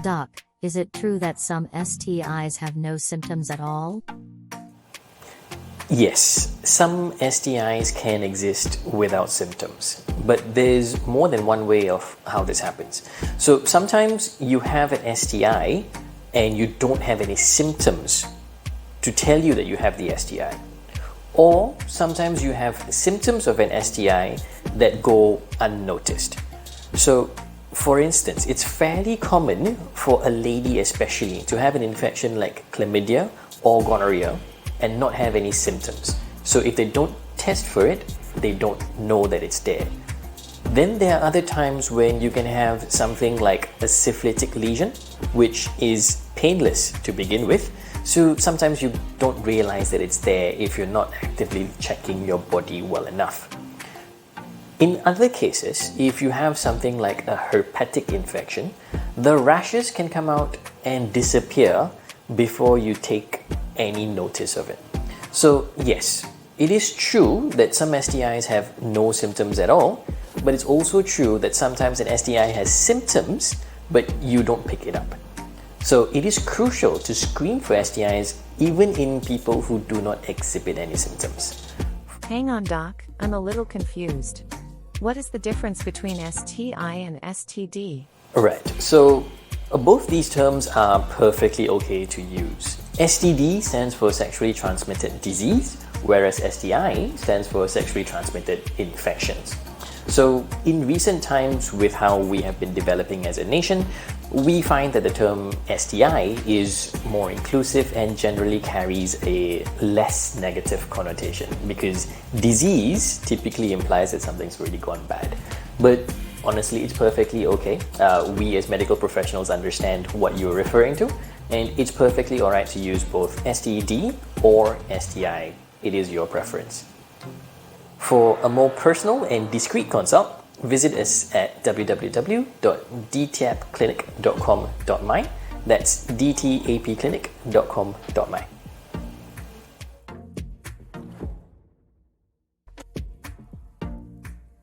Doc, is it true that some STIs have no symptoms at all? Yes, some STIs can exist without symptoms, but there's more than one way of how this happens. So sometimes you have an STI and you don't have any symptoms to tell you that you have the STI. Or sometimes you have symptoms of an STI that go unnoticed. So, for instance, it's fairly common for a lady especially to have an infection like chlamydia or gonorrhea and not have any symptoms. So if they don't test for it, they don't know that it's there. Then there are other times when you can have something like a syphilitic lesion, which is painless to begin with. So sometimes you don't realize that it's there if you're not actively checking your body well enough. In other cases, if you have something like a herpetic infection, the rashes can come out and disappear before you take any notice of it. So yes, it is true that some STIs have no symptoms at all, but it's also true that sometimes an STI has symptoms, but you don't pick it up. So it is crucial to screen for STIs even in people who do not exhibit any symptoms. Hang on, Doc, I'm a little confused. What is the difference between STI and STD? Right, so both these terms are perfectly okay to use. STD stands for sexually transmitted disease, whereas STI stands for sexually transmitted infections. So in recent times, with how we have been developing as a nation, we find that the term STI is more inclusive and generally carries a less negative connotation, because disease typically implies that something's really gone bad. But honestly, it's perfectly okay. We as medical professionals understand what you're referring to, and it's perfectly alright to use both STD or STI. It is your preference. For a more personal and discreet consult, visit us at www.dtapclinic.com.my. That's dtapclinic.com.my.